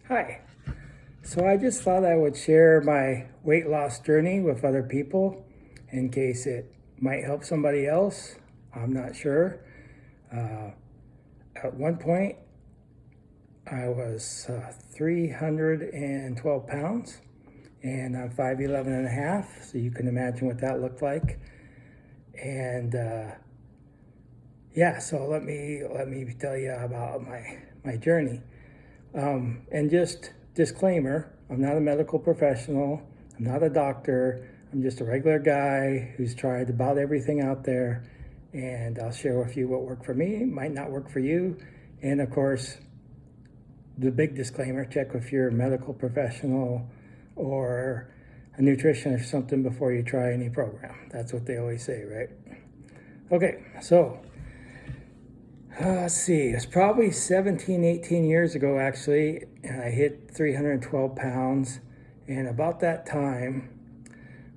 Hi. So I just thought I would share my weight loss journey with other people in case it might help somebody else. I'm not sure. Uh, at one point, I was 312 pounds and I'm 5'11 and a half, so you can imagine what that looked like. And yeah, so let me tell you about my journey. And just disclaimer, I'm not a medical professional. I'm not a doctor. I'm just a regular guy who's tried about everything out there. And I'll share with you what worked for me, might not work for you. And of course, the big disclaimer, check with your medical professional or a nutritionist or something before you try any program. That's what they always say, right? Okay, so let's see, it's probably 17, 18 years ago actually, and I hit 312 pounds. And about that time,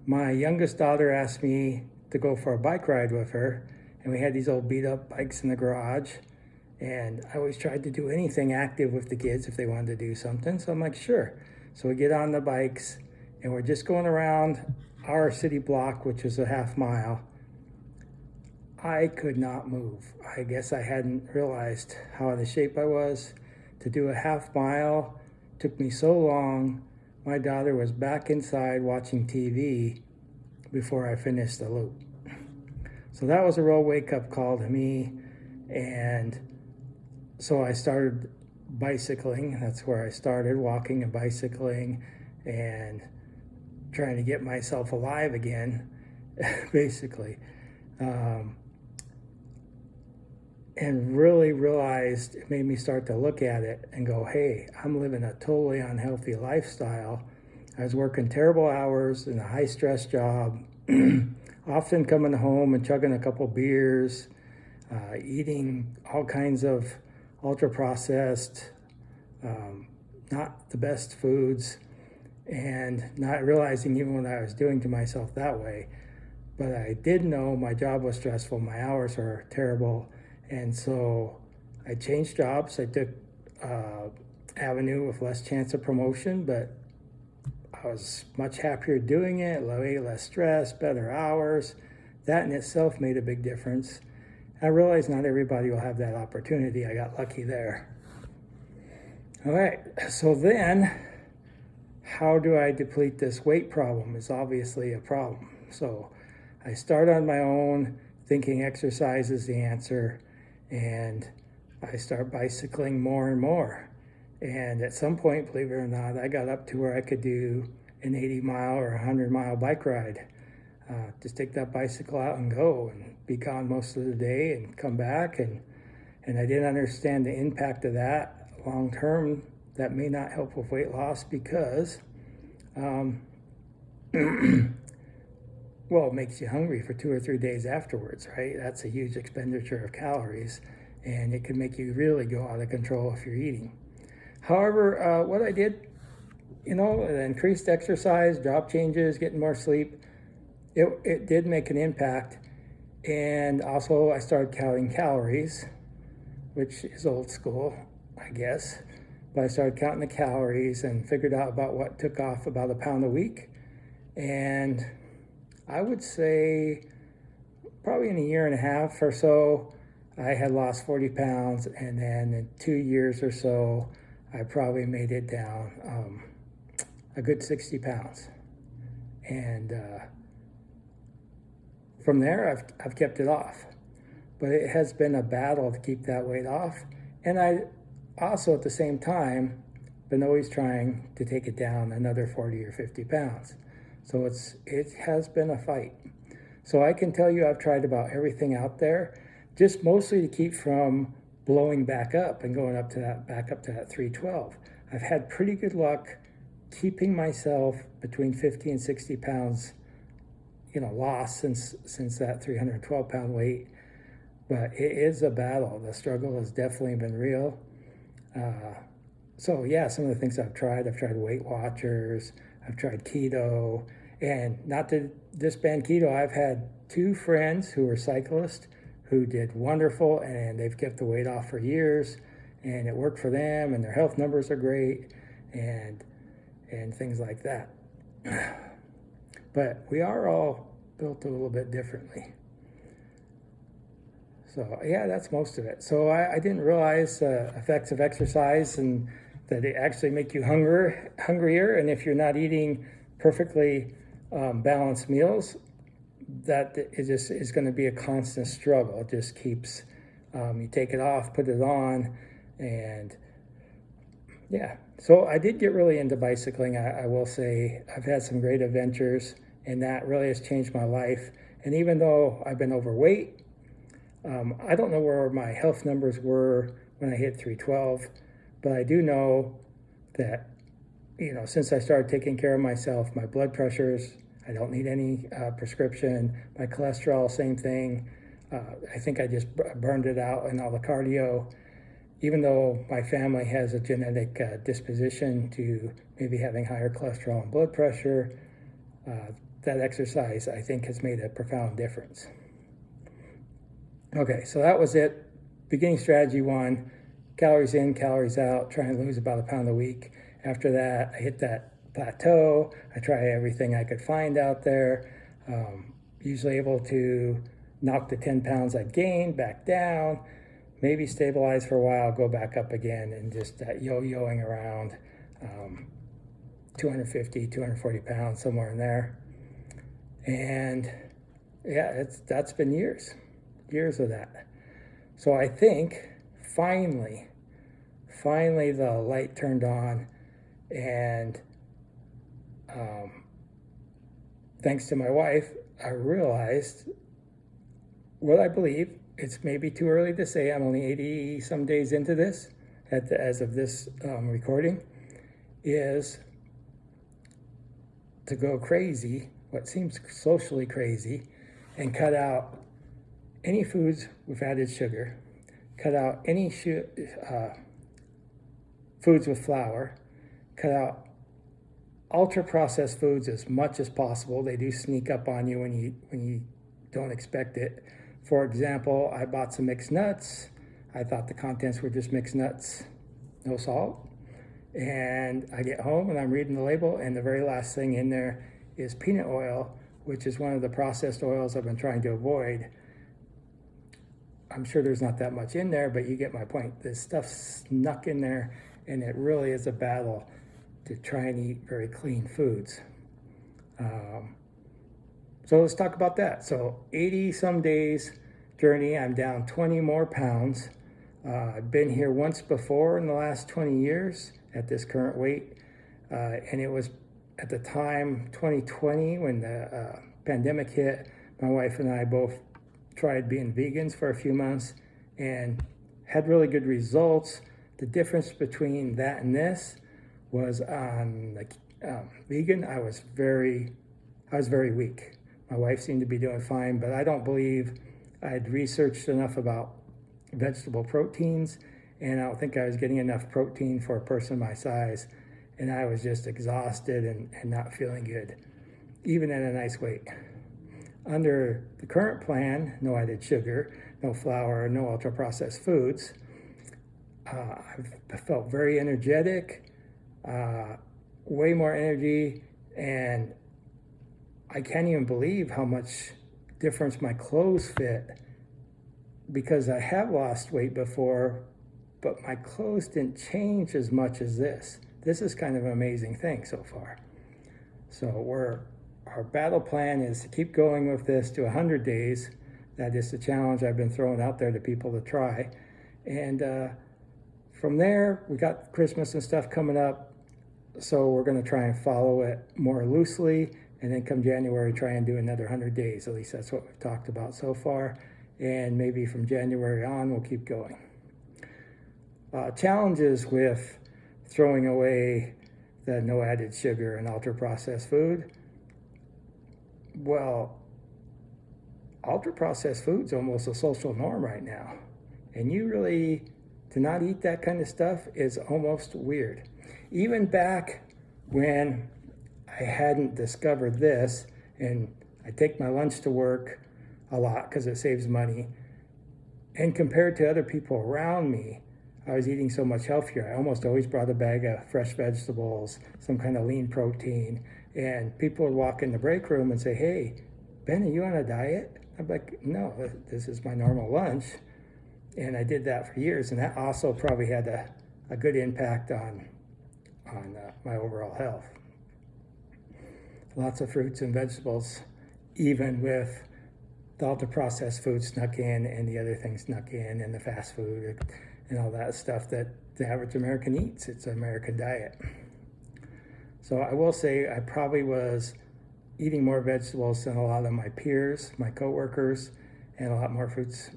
my youngest daughter asked me to go for a bike ride with her. And we had these old beat up bikes in the garage. And I always tried to do anything active with the kids if they wanted to do something. So I'm like, sure. So we get on the bikes and we're just going around our city block, which is a half mile. I could not move. I guess I hadn't realized how out of shape I was. To do a half mile took me so long. My daughter was back inside watching TV before I finished the loop. So that was a real wake up call to me. And so I started bicycling. That's where I started, walking and bicycling and trying to get myself alive again, basically. And really realized, it made me start to look at it and go, hey, I'm living a totally unhealthy lifestyle. I was working terrible hours in a high stress job, often coming home and chugging a couple beers, eating all kinds of ultra processed, not the best foods, and not realizing even what I was doing to myself that way. But I did know my job was stressful, my hours were terrible, and so I changed jobs. I took avenue with less chance of promotion, but I was much happier doing it, way less stress, better hours. That in itself made a big difference. I realized not everybody will have that opportunity. I got lucky there. All right, so then how do I deplete this weight problem is obviously a problem. So I start on my own, thinking exercise is the answer, and I start bicycling more and more. And at some point, believe it or not, I got up to where I could do an 80-mile or 100-mile bike ride. Just take that bicycle out and go and be gone most of the day and come back. And I didn't understand the impact of that long term. That may not help with weight loss because well, it makes you hungry for 2 or 3 days afterwards, right? That's a huge expenditure of calories, and it can make you really go out of control if you're eating. However, what I did, increased exercise, job changes, getting more sleep, it did make an impact. And also I started counting calories, which is old school, I guess. But I started counting the calories and figured out about what took off about a pound a week. And I would say probably in a year and a half or so, I had lost 40 pounds. And then in 2 years or so, I probably made it down a good 60 pounds. And from there, I've kept it off. But it has been a battle to keep that weight off. And I also, at the same time, been always trying to take it down another 40 or 50 pounds. So it has been a fight. So I can tell you I've tried about everything out there, just mostly to keep from blowing back up and going back up to that 312. I've had pretty good luck keeping myself between 50 and 60 pounds, lost since that 312 pound weight. But it is a battle. The struggle has definitely been real. So yeah, some of the things I've tried Weight Watchers, I've tried keto, and not to disband keto, I've had 2 friends who were cyclists who did wonderful, and they've kept the weight off for years, and it worked for them, and their health numbers are great. and things like that. But we are all built a little bit differently. So yeah, that's most of it. So I didn't realize effects of exercise and that they actually make you hungrier. And if you're not eating perfectly balanced meals, that it just is going to be a constant struggle. It just keeps, you take it off, put it on, and yeah. So I did get really into bicycling. I will say I've had some great adventures, and that really has changed my life. And even though I've been overweight, I don't know where my health numbers were when I hit 312, but I do know that, since I started taking care of myself, my blood pressures, I don't need any prescription. My cholesterol, same thing. I think I just burned it out in all the cardio. Even though my family has a genetic disposition to maybe having higher cholesterol and blood pressure, that exercise, I think, has made a profound difference. Okay, so that was it. Beginning strategy 1, calories in, calories out, try and lose about a pound a week. After that, I hit that plateau. I try everything I could find out there. Usually able to knock the 10 pounds I'd gained back down, maybe stabilize for a while, go back up again, and just yo-yoing around 250, 240 pounds, somewhere in there. And yeah, that's been years of that. So I think finally the light turned on, and thanks to my wife, I realized what I believe. It's maybe too early to say. I'm only 80 some days into this as of this recording, is to go crazy, what seems socially crazy, and cut out any foods with added sugar, cut out any foods with flour, cut out ultra-processed foods as much as possible. They do sneak up on you when you don't expect it. For example, I bought some mixed nuts. I thought the contents were just mixed nuts, no salt. And I get home and I'm reading the label, and the very last thing in there is peanut oil, which is one of the processed oils I've been trying to avoid. I'm sure there's not that much in there, but you get my point. This stuff snuck in there, and it really is a battle to try and eat very clean foods. So let's talk about that. So 80 some days journey, I'm down 20 more pounds. I've been here once before in the last 20 years at this current weight. And it was at the time, 2020, when the pandemic hit. My wife and I both tried being vegans for a few months and had really good results. The difference between that and this was on vegan, I was very weak. My wife seemed to be doing fine, but I don't believe I'd researched enough about vegetable proteins, and I don't think I was getting enough protein for a person my size, and I was just exhausted and not feeling good, even at a nice weight. Under the current plan, no added sugar, no flour, no ultra-processed foods, I've felt very energetic, way more energy, and I can't even believe how much difference my clothes fit, because I have lost weight before, but my clothes didn't change as much as this. This is kind of an amazing thing so far. So our battle plan is to keep going with this to 100 days. That is the challenge I've been throwing out there to people to try. And from there, we got Christmas and stuff coming up, so we're going to try and follow it more loosely. And then come January, try and do another 100 days. At least that's what we've talked about so far. And maybe from January on, we'll keep going. Challenges with throwing away the no added sugar and ultra-processed food. Well, ultra-processed food's almost a social norm right now. And to not eat that kind of stuff is almost weird. Even back when I hadn't discovered this, and I take my lunch to work a lot because it saves money, and compared to other people around me, I was eating so much healthier. I almost always brought a bag of fresh vegetables, some kind of lean protein, and people would walk in the break room and say, "Hey, Ben, are you on a diet?" I'm like, "No, this is my normal lunch." And I did that for years, and that also probably had a good impact on my overall health. Lots of fruits and vegetables, even with the ultra-processed food snuck in and the other things snuck in and the fast food and all that stuff that the average American eats. It's an American diet. So I will say I probably was eating more vegetables than a lot of my peers, my coworkers, and a lot more fruits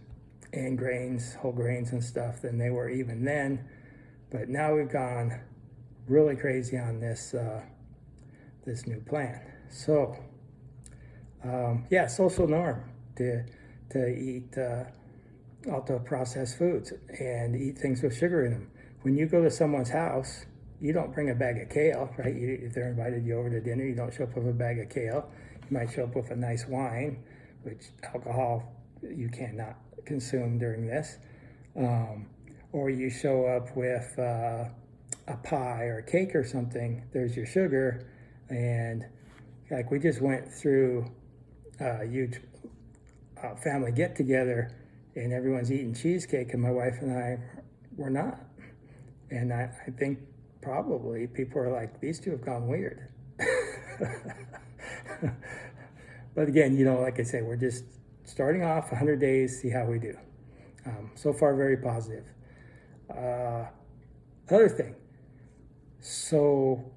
and grains, whole grains and stuff than they were even then. But now we've gone really crazy on this this new plan. So yeah, social norm to eat ultra processed foods and eat things with sugar in them. When you go to someone's house, you don't bring a bag of kale, right? If they're invited you over to dinner, you don't show up with a bag of kale. You might show up with a nice wine, which alcohol you cannot consume during this. Or you show up with a pie or a cake or something. There's your sugar. And like we just went through a huge family get together and everyone's eating cheesecake and my wife and I were not. And I think probably people are like, these two have gone weird. But again, you know, like I say, we're just starting off 100 days, see how we do. So far, very positive. Another thing, so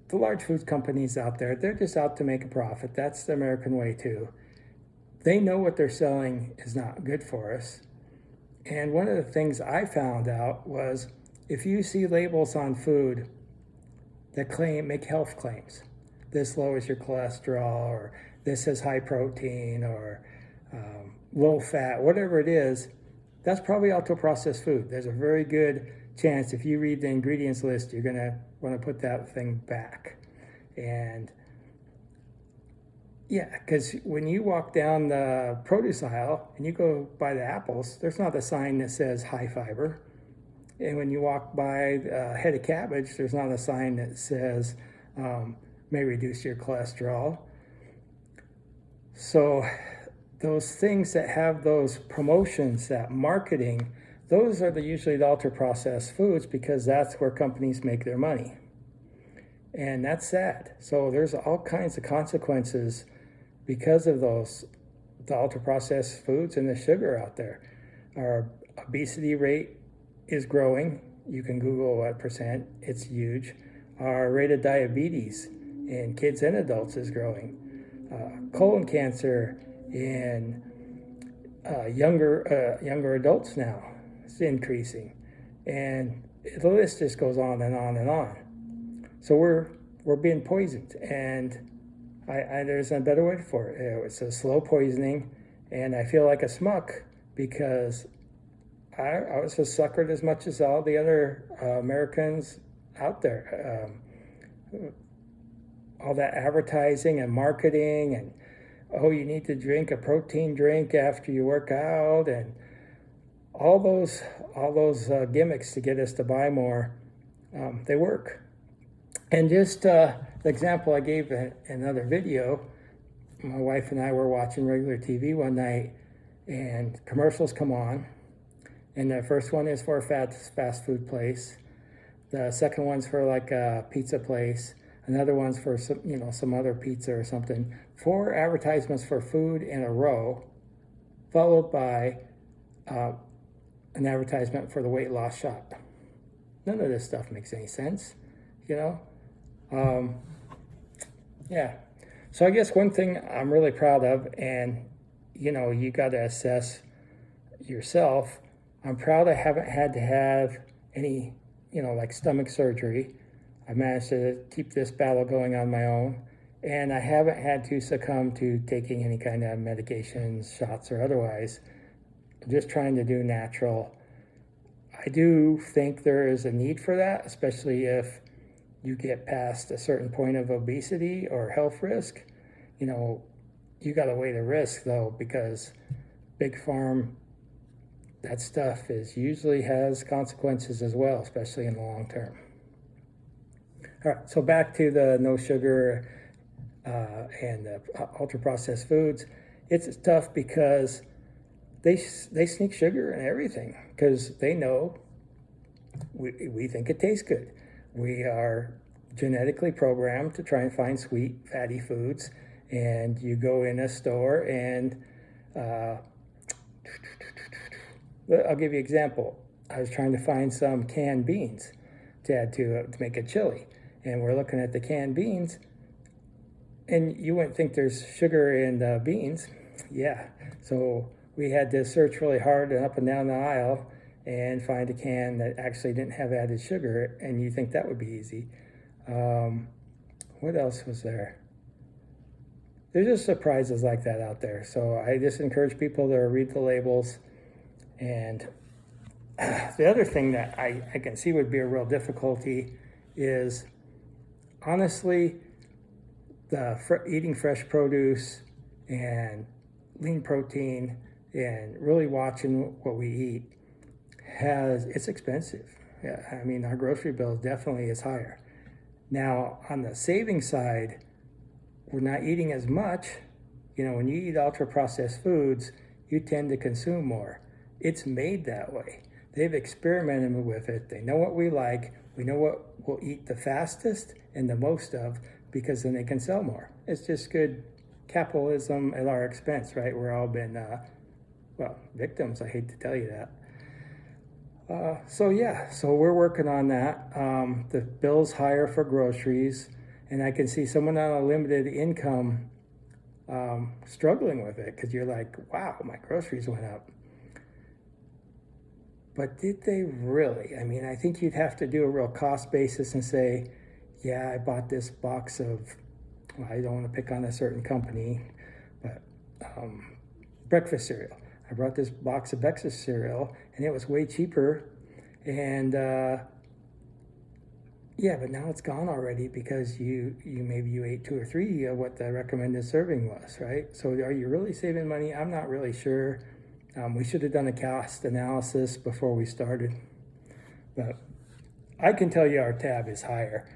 the large food companies out there, they're just out to make a profit. That's the American way too. They know what they're selling is not good for us. And one of the things I found out was if you see labels on food that make health claims, this lowers your cholesterol, or this has high protein, or low fat, whatever it is, that's probably ultra-processed food. There's a very good chance if you read the ingredients list, you're going to want to put that thing back. And yeah, because when you walk down the produce aisle and you go buy the apples, there's not a sign that says high fiber. And when you walk by a head of cabbage, there's not a sign that says may reduce your cholesterol. So those things that have those promotions, that marketing, those are usually the ultra-processed foods because that's where companies make their money. And that's sad. So there's all kinds of consequences because of those, the ultra-processed foods and the sugar out there. Our obesity rate is growing. You can Google what percent, it's huge. Our rate of diabetes in kids and adults is growing. Colon cancer in younger adults now is increasing. And the list just goes on and on and on. So we're being poisoned, and there's a better word for it. It's a slow poisoning, and I feel like a schmuck because I was just suckered as much as all the other Americans out there. All that advertising and marketing, and oh, you need to drink a protein drink after you work out, and all those gimmicks to get us to buy more, they work. And just the example I gave in another video, my wife and I were watching regular TV one night, and commercials come on, and the first one is for a fast food place. The second one's for like a pizza place. Another one's for some other pizza or something. 4 advertisements for food in a row, followed by an advertisement for the weight loss shot. None of this stuff makes any sense, you know? Yeah. So I guess one thing I'm really proud of, and you got to assess yourself. I'm proud I haven't had to have any, like stomach surgery. I managed to keep this battle going on my own, and I haven't had to succumb to taking any kind of medications, shots, or otherwise. I'm just trying to do natural. I do think there is a need for that, especially if you get past a certain point of obesity or health risk. You got to weigh the risk, though, because Big Farm, that stuff usually has consequences as well, especially in the long term. All right, so back to the no sugar and the ultra processed foods. It's tough because they sneak sugar in everything because they know we think it tastes good. We are genetically programmed to try and find sweet, fatty foods. And you go in a store and I'll give you an example. I was trying to find some canned beans to add to make a chili. And we're looking at the canned beans. And you wouldn't think there's sugar in the beans. Yeah. So we had to search really hard and up and down the aisle and find a can that actually didn't have added sugar. And you think that would be easy. What else was there? There's just surprises like that out there. So I just encourage people to read the labels. And the other thing that I can see would be a real difficulty is, honestly, eating fresh produce and lean protein and really watching what we eat it's expensive. Yeah, I mean, our grocery bill definitely is higher. Now, on the saving side, we're not eating as much. When you eat ultra processed foods, you tend to consume more. It's made that way. They've experimented with it. They know what we like. We know what we'll eat the fastest and the most of, because then they can sell more. It's just good capitalism at our expense, right? We're all been, victims. I hate to tell you that. So we're working on that. The bill's higher for groceries, and I can see someone on a limited income struggling with it, because you're like, wow, my groceries went up. But did they really? I mean, I think you'd have to do a real cost basis and say, yeah, I bought this box of, I don't want to pick on a certain company, but breakfast cereal. I brought this box of breakfast cereal, and it was way cheaper. And but now it's gone already because you ate 2 or 3 of what the recommended serving was, right? So are you really saving money? I'm not really sure. We should have done a cost analysis before we started. But I can tell you our tab is higher.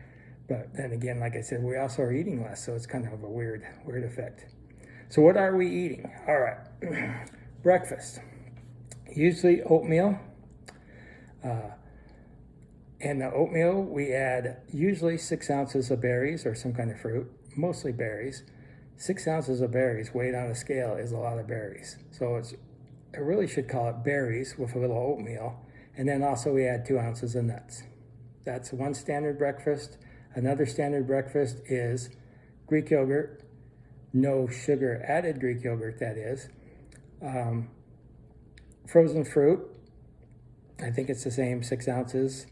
But then again, like I said, we also are eating less, so it's kind of a weird effect. So what are we eating? All right. Breakfast, usually oatmeal, and the oatmeal we add usually 6 ounces of berries or some kind of fruit, mostly berries. 6 ounces of berries weighed on a scale is a lot of berries. So I really should call it berries with a little oatmeal, and then also we add 2 ounces of nuts. That's one standard breakfast. Another standard breakfast is Greek yogurt, no sugar added Greek yogurt, that is. Frozen fruit, I think it's the same, 6 ounces.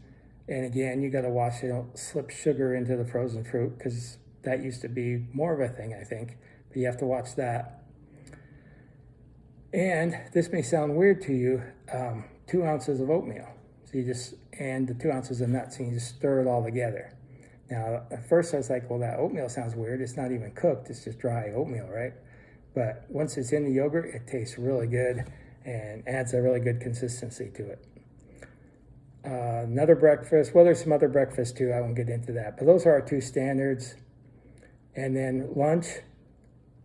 And again, you got to watch you don't slip sugar into the frozen fruit, because that used to be more of a thing, I think. But you have to watch that. And this may sound weird to you, 2 ounces of oatmeal. So and the 2 ounces of nuts, and you just stir it all together. Now, at first I was like, well, that oatmeal sounds weird. It's not even cooked. It's just dry oatmeal, right? But once it's in the yogurt, it tastes really good and adds a really good consistency to it. Another breakfast, well, there's some other breakfasts too. I won't get into that. But those are our 2 standards. And then lunch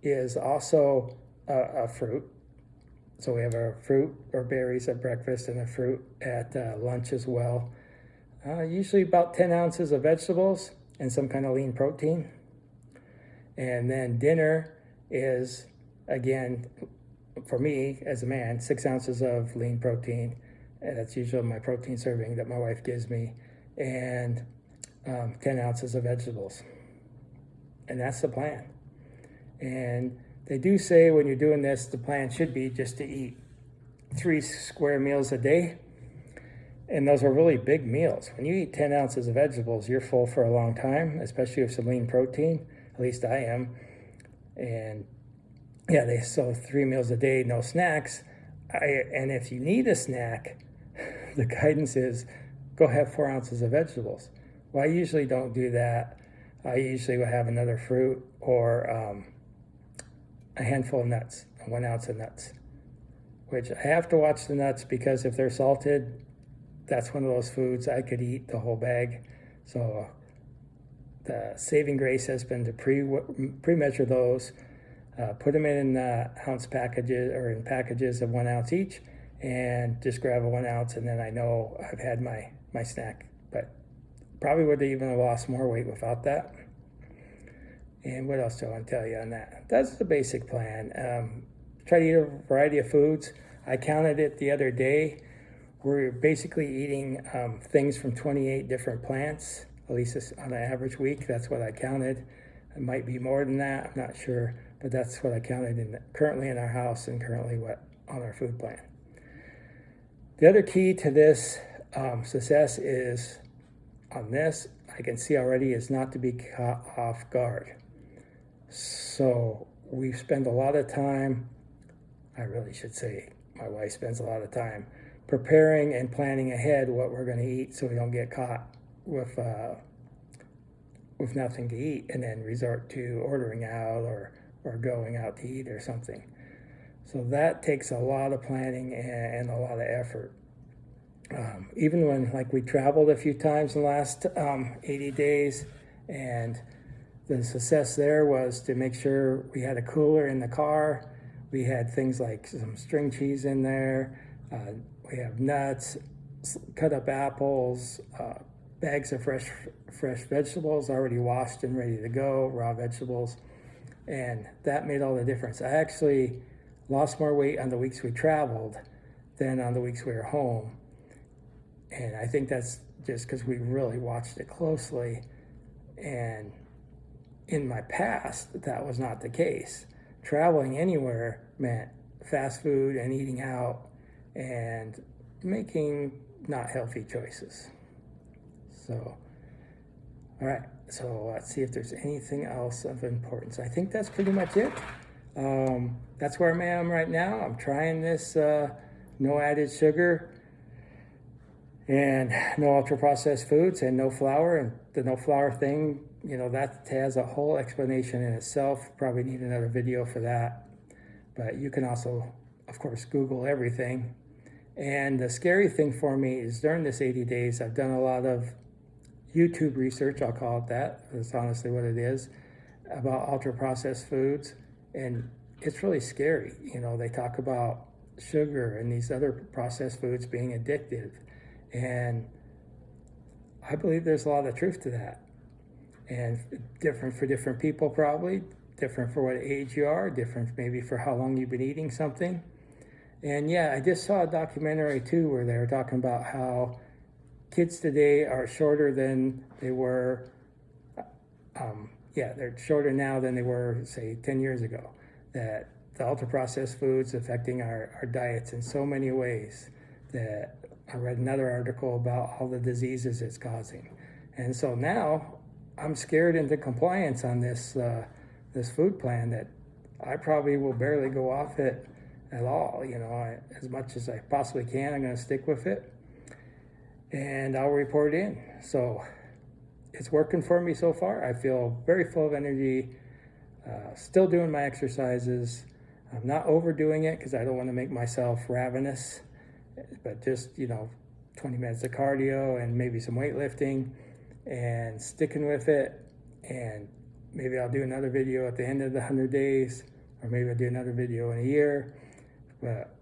is also a fruit. So we have our fruit or berries at breakfast and a fruit at lunch as well. Usually about 10 ounces of vegetables and some kind of lean protein. And then dinner is, again, for me as a man, 6 ounces of lean protein. And that's usually my protein serving that my wife gives me. And 10 ounces of vegetables. And that's the plan. And they do say when you're doing this, the plan should be just to eat 3 square meals a day. And those are really big meals. When you eat 10 ounces of vegetables, you're full for a long time, especially with some lean protein. At least I am. And yeah, they sell 3 meals a day, no snacks. And if you need a snack, the guidance is go have 4 ounces of vegetables. Well, I usually don't do that. I usually will have another fruit or a handful of nuts, 1 ounce of nuts. which I have to watch the nuts because if they're salted, that's one of those foods I could eat the whole bag. So the saving grace has been to pre-measure those, put them in ounce packages or in packages of 1 ounce each, and just grab a 1 ounce, and then I know I've had my snack. But probably would have even lost more weight without that. And what else do I want to tell you on that? That's the basic plan. Try to eat a variety of foods. I counted it the other day. We're basically eating things from 28 different plants, at least on an average week. That's what I counted. It might be more than that, I'm not sure, but that's what I counted currently in our house and currently what on our food plan. The other key to this success is on this, I can see already, is not to be caught off guard. So we spend a lot of time, I really should say my wife spends a lot of time preparing and planning ahead what we're going to eat so we don't get caught with nothing to eat and then resort to ordering out or going out to eat or something. So that takes a lot of planning and a lot of effort. Even when we traveled a few times in the last 80 days, and the success there was to make sure we had a cooler in the car. We had things like some string cheese in there. We have nuts, cut up apples, bags of fresh vegetables already washed and ready to go, raw vegetables. And that made all the difference. I actually lost more weight on the weeks we traveled than on the weeks we were home. And I think that's just because we really watched it closely. And in my past, that was not the case. Traveling anywhere meant fast food and eating out and making not healthy choices. So, all right, so let's see if there's anything else of importance. I think that's pretty much it. That's where I am right now. I'm trying this no added sugar and no ultra processed foods and no flour. And the no flour thing, that has a whole explanation in itself. Probably need another video for that. But you can also, of course, Google everything. And the scary thing for me is during this 80 days, I've done a lot of YouTube research, I'll call it that. That's honestly what it is, about ultra processed foods. And it's really scary. They talk about sugar and these other processed foods being addictive. And I believe there's a lot of truth to that. And different for different people, probably. Different for what age you are. Different maybe for how long you've been eating something. And yeah, I just saw a documentary too where they were talking about how kids today are shorter than they were. They're shorter now than they were, say, 10 years ago. That the ultra-processed foods affecting our diets in so many ways. That I read another article about all the diseases it's causing. And so now I'm scared into compliance on this food plan that I probably will barely go off it at all. As much as I possibly can, I'm going to stick with it. And I'll report in. So it's working for me so far. I feel very full of energy, still doing my exercises. I'm not overdoing it because I don't want to make myself ravenous, but just, 20 minutes of cardio and maybe some weightlifting and sticking with it. And maybe I'll do another video at the end of the 100 days, or maybe I'll do another video in a year. But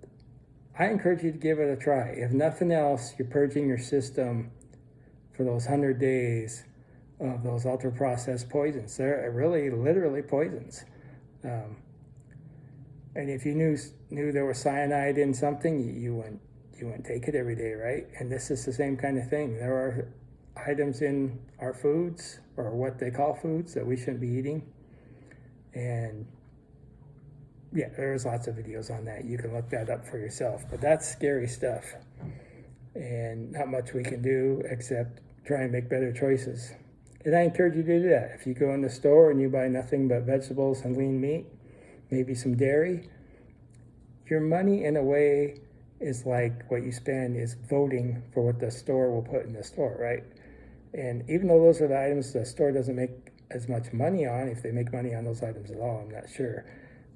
I encourage you to give it a try. If nothing else, you're purging your system for those 100 days of those ultra-processed poisons. They're really, literally poisons. And if you knew there was cyanide in something, you wouldn't take it every day, right? And this is the same kind of thing. There are items in our foods, or what they call foods, that we shouldn't be eating. And yeah, there's lots of videos on that. You can look that up for yourself. But that's scary stuff. And not much we can do except try and make better choices. And I encourage you to do that. If you go in the store and you buy nothing but vegetables and lean meat, maybe some dairy, your money in a way is like what you spend is voting for what the store will put in the store, right? And even though those are the items the store doesn't make as much money on, if they make money on those items at all, I'm not sure.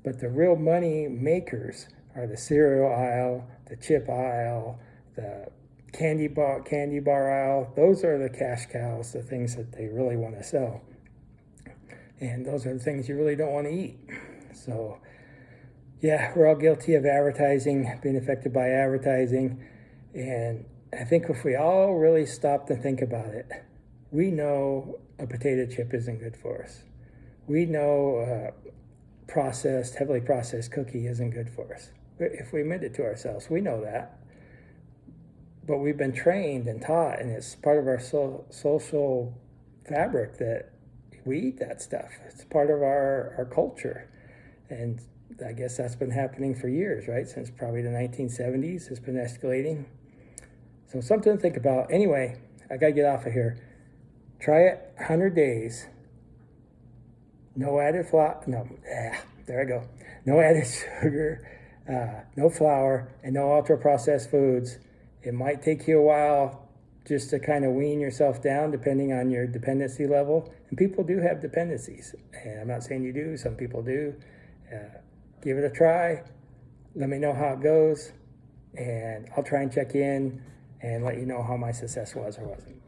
But the real money makers are the cereal aisle, the chip aisle, the candy bar aisle. Those are the cash cows, the things that they really want to sell. And those are the things you really don't want to eat. So, yeah, we're all guilty of advertising, being affected by advertising. And I think if we all really stopped and think about it, we know a potato chip isn't good for us. We know heavily processed cookie isn't good for us. If we admit it to ourselves, we know that. But we've been trained and taught, and it's part of our social fabric that we eat that stuff. It's part of our culture. And I guess that's been happening for years, right? Since probably the 1970s, it's been escalating. So something to think about. Anyway, I got to get off of here. Try it 100 days. No added flour. There I go. No added sugar, no flour, and no ultra-processed foods. It might take you a while just to kind of wean yourself down depending on your dependency level. And people do have dependencies. And I'm not saying you do. Some people do. Give it a try. Let me know how it goes. And I'll try and check in and let you know how my success was or wasn't.